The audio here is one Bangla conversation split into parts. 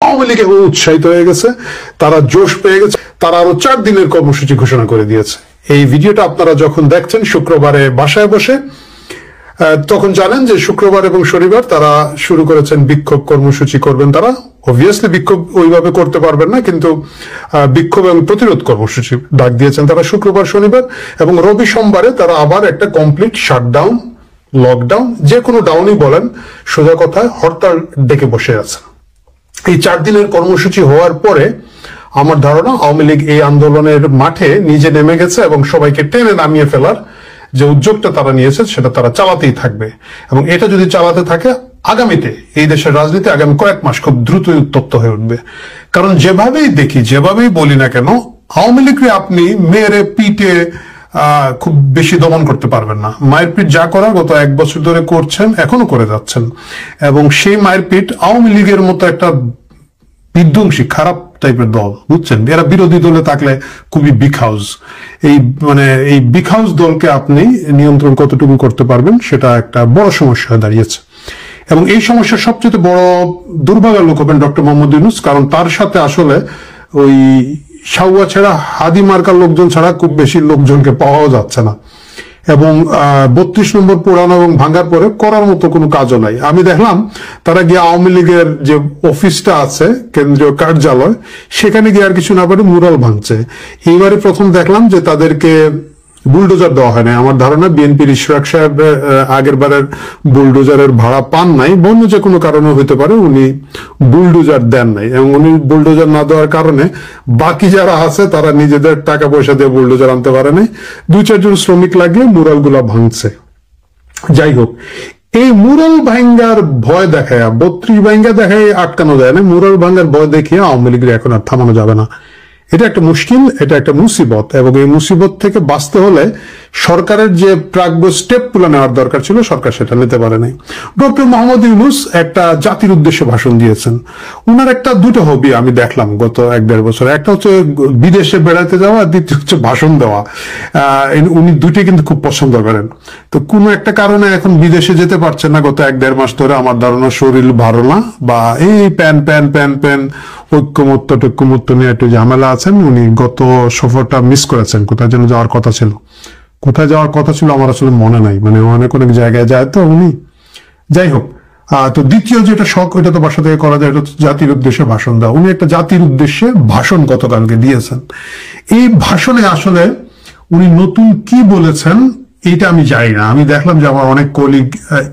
আওয়ামী লীগ এবং উৎসাহিত হয়ে গেছে, তারা জোশ পেয়ে গেছে, তারা আরো 4 দিনের কর্মসূচি ঘোষণা করে দিয়েছে। এই ভিডিওটা আপনারা যখন দেখছেন শুক্রবারে বাসায় বসে, তখন জানেন যে শুক্রবার এবং শনিবার তারা শুরু করেছেন বিক্ষোভ কর্মসূচি করবেন। তারা অবভিয়াসলি বিক্ষোভ ওইভাবে করতে পারবেন না, কিন্তু বিক্ষোভ এবং প্রতিরোধ কর্মসূচি ডাক দিয়েছেন তারা শুক্রবার শনিবার, এবং রবি সোমবারে তারা আবার একটা কমপ্লিট শাটডাউন, লকডাউন, যে কোনো ডাউনই বলেন, সোজা কথায় হরতাল ডেকে বসে আছে। এই 4 দিনের কর্মসূচি হওয়ার পরে আমার ধারণা আওয়ামী লীগ এই আন্দোলনের মাঠে নিজে নেমে গেছে এবং সবাইকে টেনে নামিয়ে ফেলার যে উদ্যোগটা তারা নিয়েছে সেটা তারা চালাতেই থাকবে। এবং এটা যদি চালাতে থাকে, আগামীতে এই দেশের রাজনীতি আগামী কয়েক মাস খুব দ্রুতই উত্তপ্ত হয়ে উঠবে। কারণ যেভাবেই দেখি, যেভাবেই বলি না কেন, আওয়ামী লীগকে আপনি মেরে পিটে খুব বেশি দমন করতে পারবেন না। মায়ের পিট যা করার গত 1 বছর ধরে করছেন, এখনো করে যাচ্ছেন, এবং সেই মায়ের পিট আওয়ামী লীগের মতো একটা বিধ্বংসী খারাপ টাইপের দল, বুঝছেন, এরা বিরোধী দলে থাকলে খুবই বিগ হাউস। এই বিগ হাউস দলকে আপনি নিয়ন্ত্রণ কতটুকু করতে পারবেন সেটা একটা বড় সমস্যা হয়ে দাঁড়িয়েছে। এবং এই সমস্যার সবচেয়ে বড় দুর্ভাগ্যের লোক হবেন ডক্টর মোহাম্মদ ইউনূস, কারণ তার সাথে আসলে ওই সাউয়া ছাড়া, হাদি মার্কার লোকজন ছাড়া খুব বেশি লোকজনকে পাওয়াও যাচ্ছে না। এবং 32 নম্বর পুরানো এবং ভাঙার পরে করার মতো কোনো কাজও নাই। আমি দেখলাম তারা গিয়ে আওয়ামী লীগের যে অফিসটা আছে, কেন্দ্রীয় কার্যালয়, সেখানে গিয়ে আর কিছু না পারে মুরাল ভাঙছে। এইবারে প্রথম দেখলাম যে তাদেরকে বুলডোজার দেওয়া হয় না। আমার ধারণা বিএনপির ইশরাক সাহেব আগের বারের বুলডোজারের ভাড়া পান নাই, বন্য যে কোনো কারণে হইতে পারে উনি বুলডোজার দেন নাই, এবং উনি বুলডোজার না দেওয়ার কারণে বাকি যারা আছে তারা নিজেদের টাকা পয়সা দিয়ে বুলডোজার আনতে পারে নাই। 2-4 জন শ্রমিক লাগিয়ে মুরাল গুলা ভাঙছে। যাই হোক, এই মুরাল ভাঙ্গার ভয় দেখায়, 32 ভাঙ্গা দেখায় আটকানো যায় না, মুরাল ভাঙ্গার ভয় দেখিয়ে আওয়ামী লীগের এখন আর থামানো যাবে না। এটা একটা মুশকিল, এটা একটা মুসিবত, এবং এই মুসিবত থেকে বাঁচতে হলে সরকারের যে প্রাজ্ঞ স্টেপগুলো নেওয়ার দরকার ছিল সরকার সেটা নিতে পারে নাই। ডক্টর মোহাম্মদ ইউনূস একটা জাতির উদ্দেশ্যে ভাষণ দিয়েছেন। উনার একটা দুটো হবি আমি দেখলাম গত 1-1.5 বছর, একটা হচ্ছে বিদেশে বেড়াতে যাওয়া, দ্বিতীয় হচ্ছে ভাষণ দেওয়া। উনি দুটি কিন্তু খুব পছন্দ করেন। তো কোনো একটা কারণে এখন বিদেশে যেতে পারছেন না গত 1-1.5 মাস ধরে। আমার ধারণা শরীর ভালো না, বা এই প্যান ঐক্যমত্য নিয়ে একটু ঝামেলা আছেন। উনি গত সফরটা মিস করেছেন, কোথায় যেন যাওয়ার কথা ছিল, আমার আসলে মনে নাই, মানে অনেক জায়গায় যায় তো উনি। যাই হোক, তো দ্বিতীয় যেটা শখ, ওইটা তো বাসা থেকে করা যায়, এটা জাতির উদ্দেশ্যে ভাষণ দেওয়া। উনি একটা জাতির উদ্দেশ্যে ভাষণ গতকালকে দিয়েছেন। এই ভাষণে আসলে উনি নতুন কি বলেছেন এইটা আমি জানি না। আমি দেখলাম যে আমার অনেক কলিগ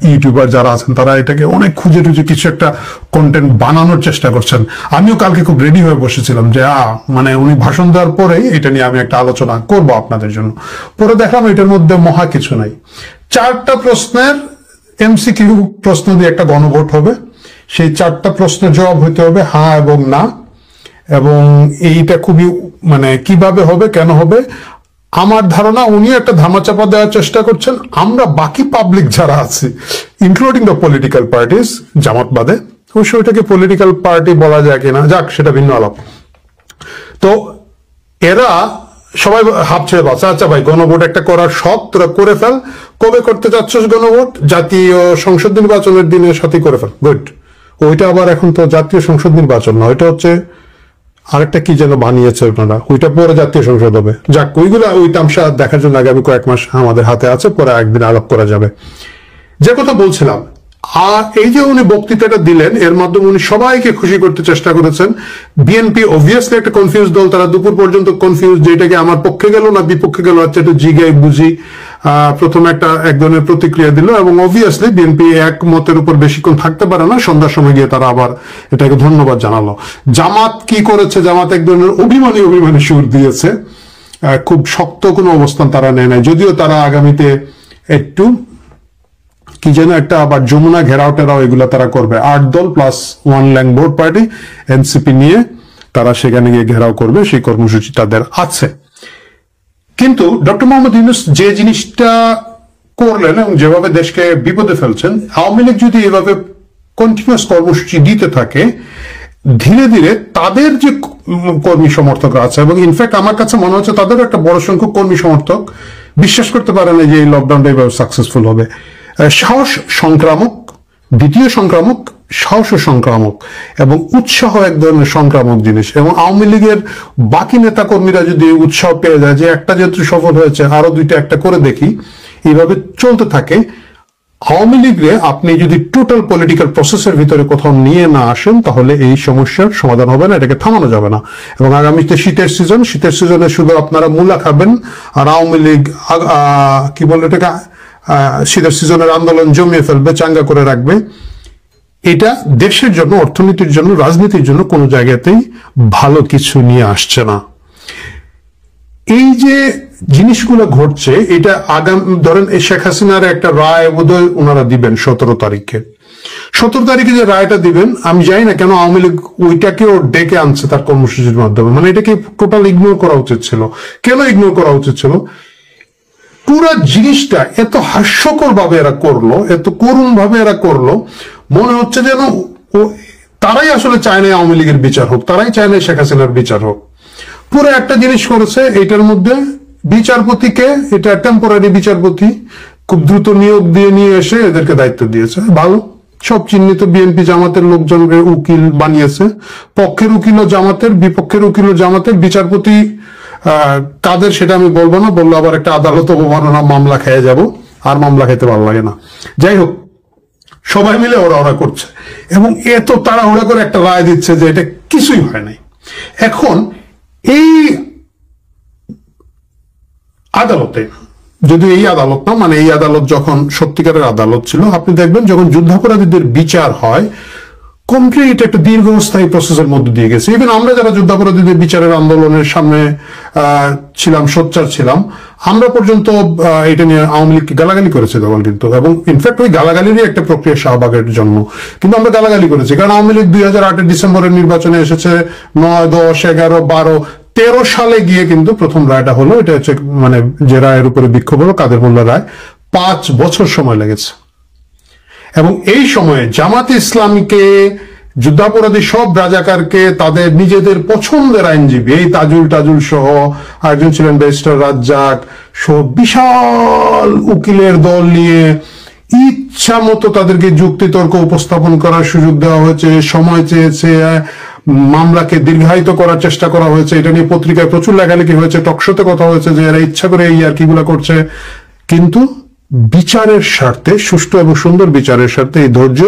ইউটিউবার যারা আছেন তারা এটাকে অনেক খুঁজে টুজে কিছু একটা কন্টেন্ট বানানোর চেষ্টা করছেন। আমিও কালকে খুব রেডি হয়ে বসেছিলাম যে মানে উনি ভাষণ দেওয়ার পরেই এটা নিয়ে আমি একটা আলোচনা করব আপনাদের জন্য। পরে দেখলাম এটার মধ্যে মহা কিছু নাই। 4টা প্রশ্নের এমসিকিউ প্রশ্ন দিয়ে একটা গণভোট হবে। সেই 4টা প্রশ্নের জবাব হইতে হবে হ্যাঁ এবং না, এবং এইটা খুবই মানে কিভাবে হবে, কেন হবে। আমার ধারণা উনি একটা ধামাচাপা দেওয়ার চেষ্টা করছেন। আমরা বাকি পাবলিক যারা আছি, ইনক্লুডিং দ্য পলিটিক্যাল পার্টিস, জামাত বাদে, অবশ্য ওইটাকে পলিটিক্যাল পার্টি বলা যায় কিনা, যাক সেটা ভিন্ন আলাপ। তো এরা সবাই হাত ছেড়ে বাঁচা, আচ্ছা ভাই গণভোট একটা করার শখ তোরা করে ফেল। কবে করতে চাচ্ছিস গণভোট? জাতীয় সংসদ নির্বাচনের দিনের সাথে করে ফেল, গুড। ওইটা আবার এখন তো জাতীয় সংসদ নির্বাচন না, ওইটা হচ্ছে আরেকটা কি যেন বানিয়েছে ওনারা, ওইটা পরে জাতীয় সংসদ হবে। যাক, ওই তামসা দেখার জন্য আগামী কয়েক মাস আমাদের হাতে আছে, পরে একদিন আলাপ করা যাবে। যে কথা বলছিলাম, আর এই যে উনি বক্তৃতাটা দিলেন, এর মাধ্যমে উনি সবাইকে খুশি করতে চেষ্টা করেছেন। বিএনপি অবভিয়াসলি একটা কনফিউজ দল, তারা দুপুর পর্যন্ত কনফিউজ যে এটাকে আমার পক্ষে গেল না বিপক্ষে গেল, আচ্ছা একটু জিগাই বুঝি। প্রথমে এক ধরনের প্রতিক্রিয়া দিল, এবং অবভিয়াসলি বিএনপি এক মতের উপর বেশিক্ষণ থাকতে পারে না। সন্ধ্যার সময় গিয়ে তারা আবার এটাকে ধন্যবাদ জানালো। জামাত কি করেছে? জামাত এক ধরনের অভিমানী সুর দিয়েছে, খুব শক্ত কোনো অবস্থান তারা নেয় নাই। যদিও তারা আগামীতে একটু কি যেন একটা আবার যমুনা ঘেরাও টেরাও এগুলো তারা করবে। 8 দল প্লাস 1 ল্যাং ভোট পার্টি এনসিপি নিয়ে তারা সেখানে গিয়ে ঘেরাও করবে, সেই কর্মসূচি তাদের আছে। কিন্তু ডক্টর মোহাম্মদ ইউনূস যে জিনিসটা করলেন এবং যেভাবে দেশকে বিপদে ফেলছেন, আওয়ামী লীগ যদি এভাবে কন্টিনিউয়াস কর্মসূচি দিতে থাকে, ধীরে ধীরে তাদের যে কর্মী সমর্থকরা আছে, এবং ইনফ্যাক্ট আমার কাছে মনে হচ্ছে তাদের একটা বড় সংখ্যক কর্মী সমর্থক বিশ্বাস করতে পারে না যে এই লকডাউনটা এভাবে সাকসেসফুল হবে। সাহস সংক্রামক, দ্বিতীয় সংক্রামক, সাহস সংক্রামক এবং উৎসাহ এক ধরনের সংক্রামক জিনিস। এবং আওয়ামী লীগের বাকি নেতাকর্মীরা যদি উৎসাহ পেয়ে যায় যে একটা যেহেতু সফল হয়েছে আরো দুইটা একটা করে দেখি, এইভাবে চলতে থাকে, আওয়ামী লীগরে আপনি যদি টোটাল পলিটিক্যাল প্রসেসের ভিতরে কোথাও নিয়ে না আসেন তাহলে এই সমস্যার সমাধান হবে না, এটাকে থামানো যাবে না। এবং আগামীতে শীতের সিজনে শুধু আপনারা মূলা খাবেন আর আওয়ামী লীগ কি বলে এটাকে শীতের সিজনের আন্দোলন জমিয়ে ফেলবে, চাঙ্গা করে রাখবে। এটা দেশের জন্য, অর্থনীতির জন্য, রাজনীতির জন্য কোনো জায়গাতেই ভালো কিছু নিয়ে আসছে না। এই যে জিনিসগুলো ঘটছে, এটা ধরেন এই শেখ হাসিনার একটা রায় বোধহয় ওনারা দিবেন 17 তারিখে। 17 তারিখে যে রায়টা দিবেন, আমি জানি না কেন আওয়ামী লীগ ওইটাকেও ডেকে আনছে তার কর্মসূচির মাধ্যমে। মানে এটাকে টোটাল ইগনোর করা উচিত ছিল। কেন ইগনোর করা উচিত ছিল? পুরো জিনিসটা এত হাস্যকর ভাবে এরা করলো, এত করুণ ভাবে এরা করলো, মনে হচ্ছে যেন তারাই আসলে চায় না আওয়ামী লীগের বিচার হোক, তারাই চায় না শেখ হাসিনার বিচার হোক। পুরো একটা জিনিস করেছে, এটার মধ্যে বিচারপতিকে, এটা টেম্পোরারি বিচারপতি, খুব দ্রুত নিয়োগ দিয়ে নিয়ে এসে এদেরকে দায়িত্ব দিয়েছে। ভালো, সব চিহ্নিত বিএনপি জামাতের লোকজনকে উকিল বানিয়েছে, পক্ষের উকিল ও জামাতের, বিপক্ষের উকিল ও জামাতের। বিচারপতি কাদের সেটা আমি বলবো না, বললে আবার একটা আদালত অবমাননা মামলা খেয়ে যাব, আর মামলা খেতে ভালো লাগে না। যাই হোক, সবাই মিলে ওরা করছে এবং এত তাড়াহুড়া করে একটা রায় দিচ্ছে যে এটা কিছুই হয় নাই। এখন এই আদালতে, যদি এই আদালত না, মানে এই আদালত যখন সত্যিকারের আদালত ছিল, আপনি দেখবেন যখন যুদ্ধাপরাধীদের বিচার হয় কমপ্লিট একটা দীর্ঘস্থায়ী প্রসেসের মধ্যে দিয়ে গেছে। ইভেন আমরা যারা যুদ্ধাপরাধীদের বিচারের আন্দোলনের সামনে ছিলাম, সোচ্চার ছিলাম, আমরা পর্যন্ত এটা নিয়ে আওয়ামী লীগকে গালাগালি করেছে তখন কিন্তু। এবং ইনফ্যাক্ট ওই গালাগালিরই একটা প্রক্রিয়া শাহবাগের জন্য কিন্তু আমরা গালাগালি করেছি, কারণ আওয়ামী লীগ 2008 ডিসেম্বরের নির্বাচনে এসেছে, 9, 10, 11, 12, 13 সালে গিয়ে কিন্তু প্রথম রায়টা হলো। এটা হচ্ছে মানে যে রায়ের উপরে বিক্ষোভ হলো, কাদের মোল্লা রায়। 5 বছর সময় লেগেছে। এবং এই সময়ে জামাতে ইসলামীকে, যুদ্ধাপরাধী সব রাজাকারকে, তাদের নিজেদের পছন্দের আইনজীবী, এই তাজুল সহ আরেকজন ছিলেন ব্যারিস্টার রাজ্জাক সহ, বিশাল উকিলের দল নিয়ে ইচ্ছা মতো তাদেরকে যুক্তিতর্ক উপস্থাপন করার সুযোগ দেওয়া হয়েছে, সময় চেয়েছে, মামলাকে দীর্ঘায়িত করার চেষ্টা করা হয়েছে। এটা নিয়ে পত্রিকায় প্রচুর লেখালেখি হয়েছে, টকশোতে কথা হয়েছে যে এরা ইচ্ছা করে এই আর কিগুলা করছে। কিন্তু বিচারের স্বার্থে, সুষ্ঠু এবং সুন্দর বিচারের স্বার্থে এই ধৈর্য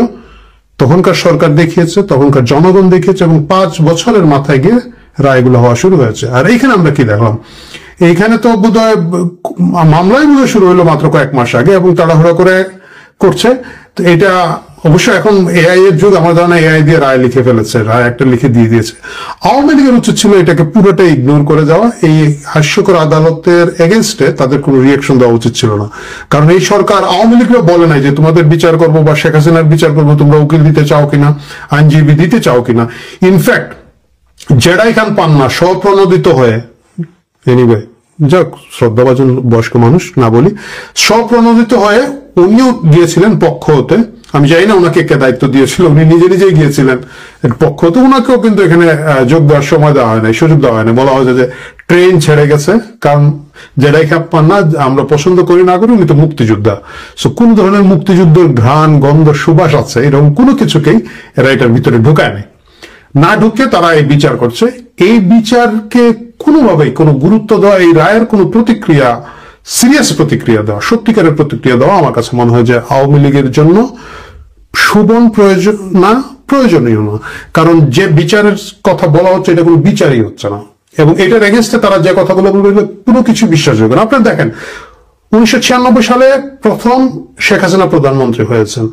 তখনকার সরকার দেখিয়েছে, তখনকার জনগণ দেখিয়েছে, এবং 5 বছরের মাথায় গিয়ে রায়গুলো হওয়া শুরু হয়েছে। আর এইখানে আমরা কি দেখলাম? এইখানে তো বোধহয় মামলাই বোধহয় শুরু হলো মাত্র কয়েক মাস আগে, এবং তাড়াহুড়া করে করছে। তো এটা অবশ্য এখন এআই এর যুগ, আমার ধারণা এআই দিয়ে রায় লিখে ফেলেছে, রায় একটা লিখে দিয়ে দিয়েছে। আওয়ামী লীগের উচিত ছিল এটাকে পুরোটা ইগনোর করে যাওয়া। এই হাস্যকর আদালতের এগেনস্টে তাদের কোনো রিয়াকশন দেওয়া উচিত ছিল না, কারণ এই সরকার আওয়ামী লীগরা বলে নাই যে তোমাদের বিচার করবো বা শেখ হাসিনার বিচার করবো, তোমরা উকিল দিতে চাও কিনা, আইনজীবী দিতে চাও কিনা। ইনফ্যাক্ট জেডাই খান পান্না স্বপ্রণোদিত হয়ে, এনিওয়ে যাক, শ্রদ্ধাভাজন বয়স্ক মানুষ না বলি, স্বপ্রণোদিত হয়ে উনিও গিয়েছিলেন পক্ষ হতে। আমি জানি না ওনাকে কে দায়িত্ব দিয়েছিল, উনি নিজেই গিয়েছিলেন পক্ষ হতে। ওনাকেও কিন্তু এখানে যোগ দেওয়ার সময় দেওয়া হয় নাই, সুযোগ দেওয়া হয় না। বলা হয়েছে যে ট্রেন ছেড়ে গেছে, কারণ জেডাই খান পান্না আমরা পছন্দ করি না করি, উনি তো মুক্তিযোদ্ধা। সো কোন ধরনের মুক্তিযুদ্ধের ঘ্রাণ, গন্ধ, সুবাস আছে এরকম কোনো কিছুকেই এরা এটার ভিতরে ঢুকায় নেই। না ঢুকে তারা এই বিচার করছে। এই বিচারকে কোনোভাবেই কোনো গুরুত্ব দেওয়া, এই রায়ের কোনো প্রতিক্রিয়া, সিরিয়াস প্রতিক্রিয়া দেওয়া, সত্যিকারের প্রতিক্রিয়া দেওয়া আমার কাছে মনে হয় যে আওয়ামী লীগের জন্য প্রয়োজনীয় না। কারণ যে বিচারের কথা বলা হচ্ছে এটা কোনো বিচারই হচ্ছে না, এবং এটার এগেনস্টে তারা যে কথাগুলো বলবে কোনো কিছু বিশ্বাসযোগ্য না। আপনারা দেখেন 1996 সালে প্রথম শেখ হাসিনা প্রধানমন্ত্রী হয়েছেন,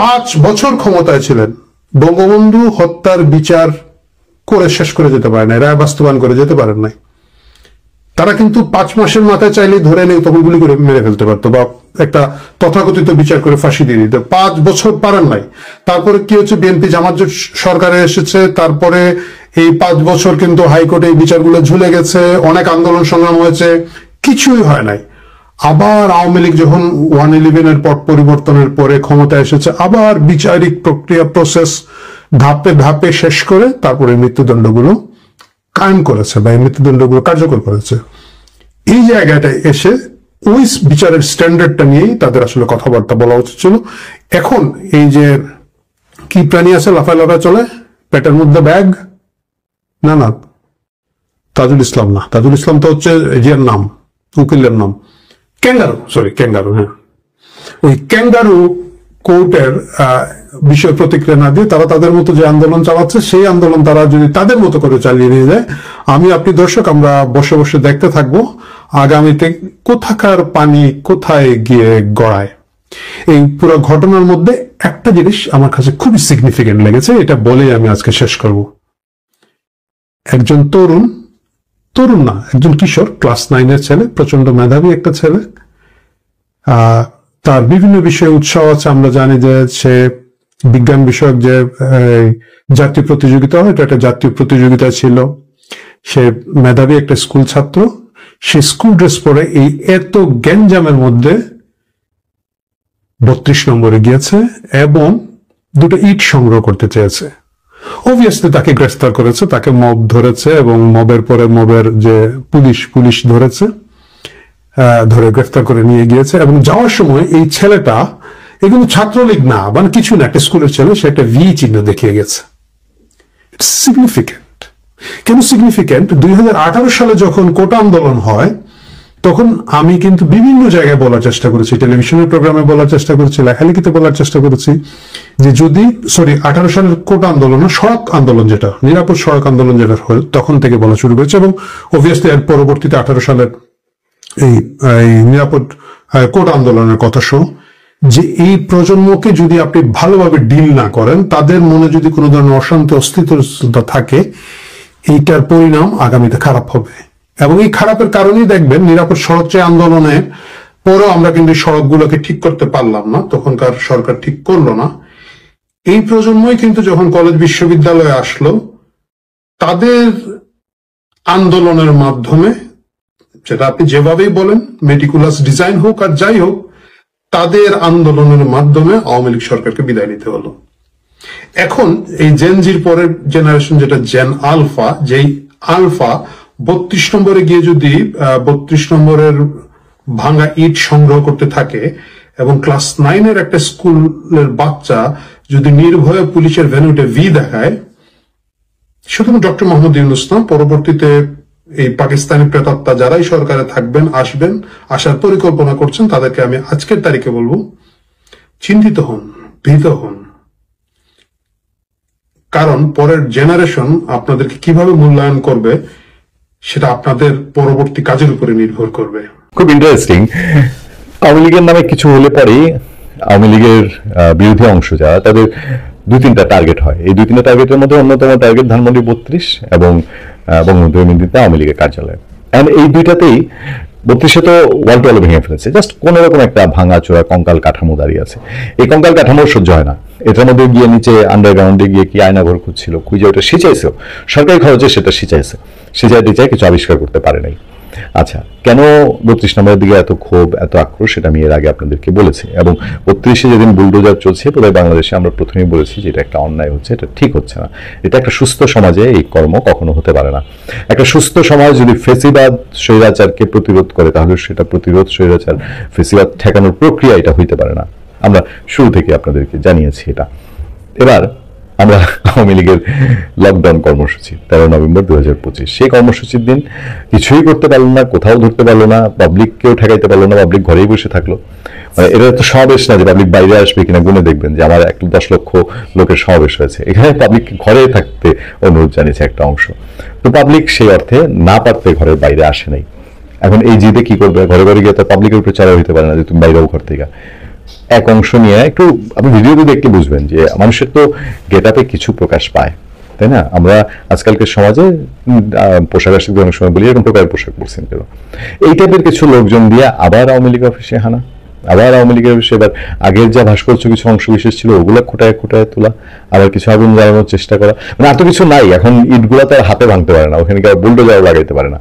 5 বছর ক্ষমতায় ছিলেন, বঙ্গবন্ধু হত্যার বিচার করে শেষ করে যেতে পারে নাই, রায় বাস্তবায়ন করে যেতে পারেন নাই। তারা কিন্তু 5 মাসের মাথায় চাইলে ধরে নেই তখন গুলি করে মেরে ফেলতে পারতো, বা একটা তথাকথিত বিচার করে ফাঁসি দিয়ে দিত। 5 বছর পারেন নাই। তারপরে কি হচ্ছে, বিএনপি জামাত জোট সরকারে এসেছে, তারপরে এই 5 বছর কিন্তু হাইকোর্টে এই বিচারগুলো ঝুলে গেছে, অনেক আন্দোলন সংগ্রাম হয়েছে, কিছুই হয় নাই। আবার আওয়ামী লীগ যখন 111 এর পট পরিবর্তনের পরে ক্ষমতা এসেছে, আবার বিচারিক প্রক্রিয়া, প্রসেস ধাপে ধাপে শেষ করে তারপরে মৃত্যুদণ্ডগুলো কায়েম করেছে বা এই মৃত্যুদণ্ডগুলো কার্যকর করেছে। এই জায়গাটায় এসে ওই বিচারের স্ট্যান্ডার্ডটা নিয়েই তাদের আসলে কথাবার্তা বলা উচিত ছিল। এখন এই যে কি প্রাণী আছে লাফায় লাফায় চলে, পেটের মধ্যে ব্যাগ? না না, তাজুল ইসলাম না, তাজুল ইসলাম তো হচ্ছে জিয়ার নাম, উকিলের নাম। ক্যাঙ্গারু, সরি ক্যাঙ্গারু, হ্যাঁ। ওই ক্যাঙ্গারু কোর্টের বিষয়ে প্রতিক্রিয়া না দিয়ে তারা তাদের মতো যে আন্দোলন চালাচ্ছে, সেই আন্দোলন তারা যদি তাদের মতো করে চালিয়ে নিয়ে যায়, আমি আপনি দর্শক আমরা বসে বসে দেখতে থাকবো আগামীতে কোথাকার পানি কোথায় গিয়ে গড়ায়। এই পুরো ঘটনার মধ্যে একটা জিনিস আমার কাছে খুবই সিগনিফিকেন্ট লেগেছে, এটা বলেই আমি আজকে শেষ করব। একজন তরুণ না, একজন কিশোর, ক্লাস 9-এর ছেলে, প্রচন্ড মেধাবী একটা ছেলে। তার বিভিন্ন বিষয়ে উৎসাহ আছে। আমরা জানি যে সে বিজ্ঞান বিষয়ক যে জাতীয় প্রতিযোগিতা হয়, এটা একটা জাতীয় প্রতিযোগিতা ছিল। সে মেধাবী একটা স্কুল ছাত্র। সে স্কুল ড্রেস পরে এই এত গ্যাঞ্জামের মধ্যে 32 নম্বরে গিয়েছে এবং দুটো ইট সংগ্রহ করতে চেয়েছে। অবভিয়াসলি তাকে গ্রেফতার করেছে, তাকে মব ধরেছে এবং মবের পরে মবের যে পুলিশ ধরেছে, ধরে গ্রেফতার করে নিয়ে গিয়েছে। এবং যাওয়ার সময় এই ছেলেটা, এ কিন্তু ছাত্রলীগ না, মানে কিছু না, একটা স্কুলের ছেলে, সে একটা ভি চিহ্ন দেখিয়ে গেছে। It's significant. কেন সিগনিফিকেন্ট? 2018 সালে যখন কোটা আন্দোলন হয়, তখন আমি কিন্তু বিভিন্ন জায়গায় বলার চেষ্টা করেছি, টেলিভিশনের প্রোগ্রামে বলার চেষ্টা করেছি, লেখালেখিতে বলার চেষ্টা করেছি যে যদি 18 সালের কোটা আন্দোলন, সড়ক আন্দোলন, যেটা নিরাপদ সড়ক আন্দোলন যেটা হয়, তখন থেকে বলা শুরু করেছে। এবং অবভিয়াসলি এর পরবর্তীতে 18 সালের এই নিরাপদ কোটা আন্দোলনের কথা শোনো, যে এই প্রজন্মকে যদি আপনি ভালোভাবে ডিল না করেন, তাদের মনে যদি কোনো ধরনের অশান্তি অস্থিরতা থাকে, এইটার পরিণাম আগামীতে খারাপ হবে। এবং এই খারাপের কারণেই দেখবেন নিরাপদ সড়ক যে আন্দোলনের পরেও আমরা কিন্তু সড়কগুলোকে ঠিক করতে পারলাম না, তখনকার সরকার ঠিক করলো না। এই প্রজন্মই কিন্তু যখন কলেজ বিশ্ববিদ্যালয়ে আসলো, তাদের আন্দোলনের মাধ্যমে, যেটা আপনি যেভাবেই বলেন, মেটিকুলাস ডিজাইন হোক আর যাই হোক, তাদের আন্দোলনের মাধ্যমে আওয়ামী লীগ সরকারকে বিদায় নিতে হলো। এখন এই জেনজির পরের জেনারেশন, যেটা জেন আলফা, যেই আলফা 32 নম্বরে গিয়ে যদি 32 নম্বরের ভাঙা ইট সংগ্রহ করতে থাকে এবং ক্লাস 9-এর একটা স্কুলের বাচ্চা যদি নির্ভয়ে পুলিশের ভ্যানুটে ভি দেখায়, শুধুমাত্র ডক্টর মোহাম্মদ ইউনূস না, পরবর্তীতে এই পাকিস্তানি প্রেতাত্মা যারাই সরকারে থাকবেন, আসার পরিকল্পনা করছেন, তাদেরকে আমি আজকের তারিখে বলবো, চিন্তিত হন, ভীত হন। কারণ পরের জেনারেশন আপনাদেরকে কিভাবে মূল্যায়ন করবে, সেটা আপনাদের পরবর্তী কাজের উপরে নির্ভর করবে। খুব ইন্টারেস্টিং। আওয়ামী লীগের নামে কিছু হলে পরে আওয়ামী লীগের বিরোধী অংশ যারা, তাদের 2-3টা টার্গেট হয়। এই 2-3টা টার্গেটের মধ্যে অন্যতম টার্গেট ধানমন্ডি 32 এবং বঙ্গবন্ধু এমএনজিতে আওয়ামী লীগের কার্যালয়। এন্ড এই দুইটাতেই 32-এ তো ওয়াল টু ওয়াল ভেঙে ফেলেছে, জাস্ট কোন রকম একটা ভাঙা চোরা কঙ্কাল কাঠামো দাঁড়িয়ে আছে। এই কঙ্কাল কাঠামো সহ্য হয় না, এটার মধ্যে গিয়ে নিচে আন্ডারগ্রাউন্ডে গিয়ে কি আয়নাঘর খুঁজছিল, খুঁজে ওটা সিঁচাইছে, সরকারি খরচে সেটা সিঁচাইতে চাই, কিছু আবিষ্কার করতে পারে নাই। আচ্ছা, কেন 32 নম্বরের দিকে এত ক্ষোভ, এত আক্রোশ, সেটা আমি এর আগে আপনাদেরকে বলেছি। এবং 32-এ যেদিন বুলডোজার চলছে, বোধহয় বাংলাদেশে আমরা প্রথমেই বলেছি যে এটা একটা অন্যায় হচ্ছে, এটা ঠিক হচ্ছে না। এটা একটা সুস্থ সমাজে এই কর্ম কখনো হতে পারে না। একটা সুস্থ সমাজ যদি ফেসিবাদ স্বৈরাচারকে প্রতিরোধ করে, তাহলে সেটা প্রতিরোধ, স্বৈরাচার, ফেসিবাদ ঠেকানোর প্রক্রিয়া এটা হইতে পারে না। আমরা শুরু থেকে আপনাদেরকে জানিয়েছি এটা। এবার আমরা আওয়ামী লীগের লকডাউন কর্মসূচি 13 নভেম্বর 2025, সেই কর্মসূচির দিন কিছুই করতে পারলো না, কোথাও ধরতে পারলো না, পাবলিককেও ঠেকাইতে পারলো না, পাবলিক ঘরেই বসে থাকলো। মানে এটা তো সমাবেশ না যে পাবলিক বাইরে আসবে কিনা, গুনে দেখবেন যে আমার 10 লক্ষ লোকের সমাবেশ হয়েছে, এখানে পাবলিক ঘরে থাকতে অনুরোধ জানিয়েছে একটা অংশ। তো পাবলিক সেই অর্থে না পারতে ঘরের বাইরে আসে নাই। এখন এই জিদে কি করবে, ঘরে ঘরে গিয়ে তো পাবলিকের উপরে চারা হইতে পারে না যে তুমি বাইরেও ঘর থেকে। এক অংশ নিয়ে একটু আপনি ভিডিওতে দেখতে বুঝবেন যে মানুষের তো গেট আপে কিছু প্রকাশ পায়, তাই না? আমরা আজকালকার সমাজে পোশাক আশাক অনেক সময় বলি এরকম প্রকারের পোশাক পরছেন কেন, এই টাইপের কিছু লোকজন দিয়ে আবার আওয়ামী লীগ অফিসে হানা, আবার আওয়ামী লীগের অফিসে এবার আগের যা ভাস্কর্য কিছু অংশ বিশেষ ছিল ওগুলো খোটায় তোলা, আবার কিছু আগুন জ্বালানোর চেষ্টা করা। মানে এত কিছু নাই, এখন ইটগুলা তার হাতে ভাঙতে পারে না, ওখানে বুলডোজার লাগাইতে পারে না,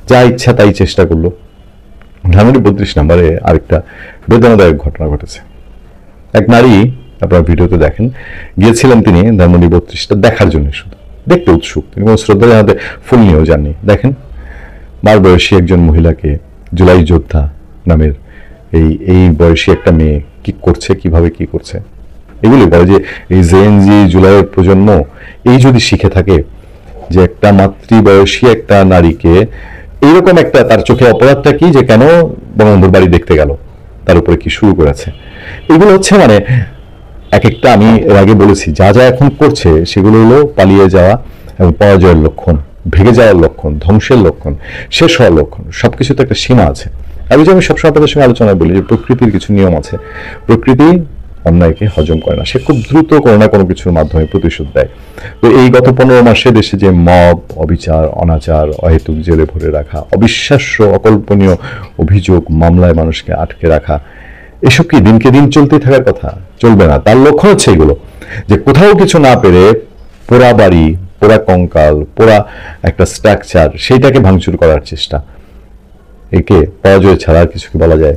যা ইচ্ছা তাই চেষ্টা করলো। ধানমন্ডি 32 নম্বরে আরেকটা বেদনাদায়ক ঘটনা ঘটেছে। এক নারী, আপনারা ভিডিওতে দেখেন, গিয়েছিলেন তিনি ধানমন্ডি 32টা দেখার জন্য, শুধু দেখতে উৎসুক, তিনি কোনো শ্রদ্ধা জানাতে ফুল নিয়েও যাননি। দেখেন মার বয়সী একজন মহিলাকে জুলাই যোদ্ধা নামের এই বয়সী একটা মেয়ে কি করছে, কিভাবে কি করছে, এগুলি বলে যে এই জেএনজি জুলাইয়ের প্রজন্ম এই যদি শিখে থাকে যে একটা মাতৃবয়সী একটা নারীকে এইরকম একটা, তার চোখে অপরাধটা কি যে কেন বঙ্গবন্ধুর বাড়ি দেখতে গেল, তার উপরে কি শুরু করেছে, এগুলো হচ্ছে মানে এক একটা, আমি এর আগে বলেছি যা যা এখন করছে সেগুলো হলো পালিয়ে যাওয়া এবং পরাজয়ের লক্ষণ, ভেঙে যাওয়ার লক্ষণ, ধ্বংসের লক্ষণ, শেষ হওয়ার লক্ষণ। সবকিছুতে একটা সীমা আছে। আমি সবসময় আপনাদের সঙ্গে আলোচনায় বলি যে প্রকৃতির কিছু নিয়ম আছে। প্রকৃতি অন্যায়কে হজম করে না, সে খুব দ্রুত কোনো না কোনো কিছুর মাধ্যমে প্রতিশোধ দেয়। তো এই গত 15 মাসে দেশে যে মব, অবিচার, অনাচার, অহেতুক জেলে ভরে রাখা, অবিশ্বাস্য অকল্পনীয় অভিযোগ, মামলায় মানুষকে আটকে রাখা, এসব কি দিনকে দিন চলতেই থাকার কথা? চলবে না। তার লক্ষ্য হচ্ছে এগুলো, যে কোথাও কিছু না পেরে পোড়া বাড়ি, পোড়া কঙ্কাল, পোড়া একটা স্ট্রাকচার, সেইটাকে ভাঙচুর করার চেষ্টা। একে পরাজয় ছাড়া আর কিছু কি বলা যায়?